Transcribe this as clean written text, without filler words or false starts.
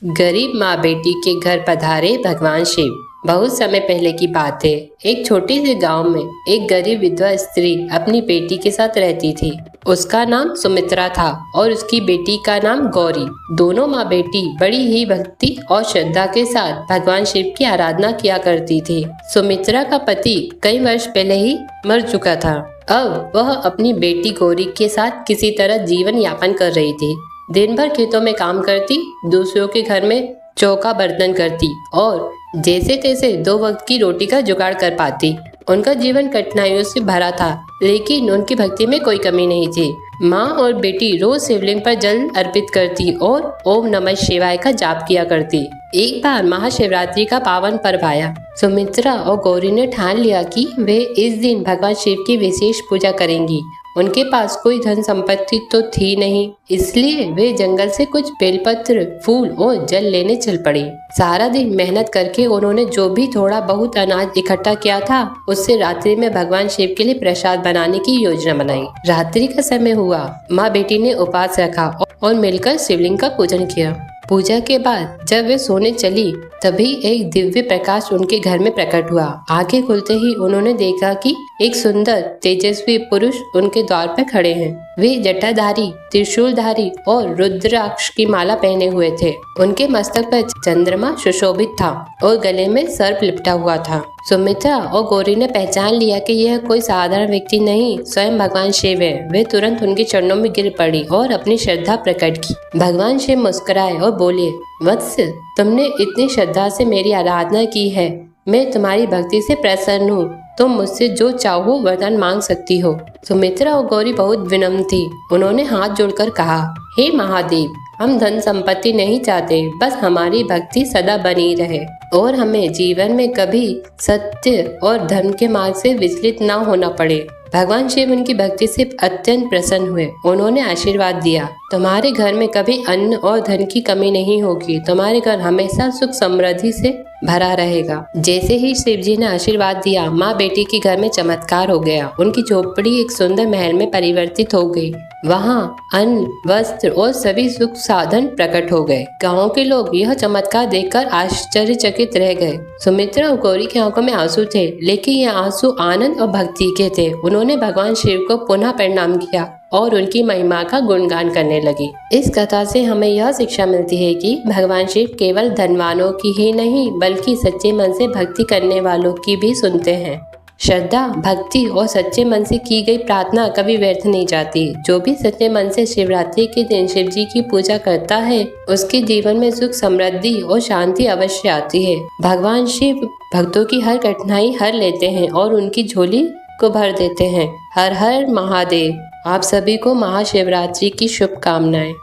गरीब माँ बेटी के घर पधारे भगवान शिव। बहुत समय पहले की बात है। एक छोटे से गांव में एक गरीब विधवा स्त्री अपनी बेटी के साथ रहती थी। उसका नाम सुमित्रा था और उसकी बेटी का नाम गौरी। दोनों माँ बेटी बड़ी ही भक्ति और श्रद्धा के साथ भगवान शिव की आराधना किया करती थी। सुमित्रा का पति कई वर्ष पहले ही मर चुका था। अब वह अपनी बेटी गौरी के साथ किसी तरह जीवन यापन कर रही थी। दिन भर खेतों में काम करती, दूसरों के घर में चौका बर्तन करती और जैसे तैसे 2 वक्त की रोटी का जुगाड़ कर पाती। उनका जीवन कठिनाइयों से भरा था, लेकिन उनकी भक्ति में कोई कमी नहीं थी। माँ और बेटी रोज शिवलिंग पर जल अर्पित करती और ओम नमः शिवाय का जाप किया करती। एक बार महाशिवरात्रि का पावन पर्व आया। सुमित्रा और गौरी ने ठान लिया कि वे इस दिन भगवान शिव की विशेष पूजा करेंगी। उनके पास कोई धन संपत्ति तो थी नहीं, इसलिए वे जंगल से कुछ बेलपत्र, फूल और जल लेने चल पड़ी। सारा दिन मेहनत करके उन्होंने जो भी थोड़ा बहुत अनाज इकट्ठा किया था, उससे रात्रि में भगवान शिव के लिए प्रसाद बनाने की योजना बनाई। रात्रि का समय हुआ, माँ बेटी ने उपवास रखा और मिलकर शिवलिंग का पूजन किया। पूजा के बाद जब वे सोने चली, तभी एक दिव्य प्रकाश उनके घर में प्रकट हुआ। आंखें खुलते ही उन्होंने देखा कि एक सुंदर तेजस्वी पुरुष उनके द्वार पर खड़े हैं। वे जटाधारी, त्रिशूलधारी और रुद्राक्ष की माला पहने हुए थे। उनके मस्तक पर चंद्रमा सुशोभित था और गले में सर्प लिपटा हुआ था। सुमित्रा और गौरी ने पहचान लिया कि यह कोई साधारण व्यक्ति नहीं, स्वयं भगवान शिव है। वे तुरंत उनके चरणों में गिर पड़ी और अपनी श्रद्धा प्रकट की। भगवान शिव मुस्कुराए और बोले, वत्स, तुमने इतनी श्रद्धा से मेरी आराधना की है। मैं तुम्हारी भक्ति से प्रसन्न हूँ। तुम मुझसे जो चाहो वरदान मांग सकती हो। सुमित्रा और गौरी बहुत विनम्र थी। उन्होंने हाथ जोड़कर कहा, हे महादेव, हम धन संपत्ति नहीं चाहते, बस हमारी भक्ति सदा बनी रहे और हमें जीवन में कभी सत्य और धर्म के मार्ग से विचलित न होना पड़े। भगवान शिव उनकी भक्ति से अत्यंत प्रसन्न हुए। उन्होंने आशीर्वाद दिया, तुम्हारे घर में कभी अन्न और धन की कमी नहीं होगी। तुम्हारे घर हमेशा सुख समृद्धि से भरा रहेगा। जैसे ही शिव जी ने आशीर्वाद दिया, माँ बेटी के घर में चमत्कार हो गया। उनकी झोपड़ी एक सुंदर महल में परिवर्तित हो गई। वहाँ अन्न, वस्त्र और सभी सुख साधन प्रकट हो गए। गाँव के लोग यह चमत्कार देखकर आश्चर्यचकित रह गए। सुमित्रा और गौरी की आंखों में आंसू थे, लेकिन ये आंसू आनंद और भक्ति के थे। उन्होंने भगवान शिव को पुनः प्रणाम किया और उनकी महिमा का गुणगान करने लगी। इस कथा से हमें यह शिक्षा मिलती है कि भगवान शिव केवल धनवानों की ही नहीं, बल्कि सच्चे मन से भक्ति करने वालों की भी सुनते हैं। श्रद्धा, भक्ति और सच्चे मन से की गई प्रार्थना कभी व्यर्थ नहीं जाती। जो भी सच्चे मन से शिवरात्रि के दिन शिव जी की पूजा करता है, उसके जीवन में सुख, समृद्धि और शांति अवश्य आती है। भगवान शिव भक्तों की हर कठिनाई हर लेते हैं और उनकी झोली को भर देते हैं। हर हर महादेव। आप सभी को महाशिवरात्रि की शुभकामनाएं।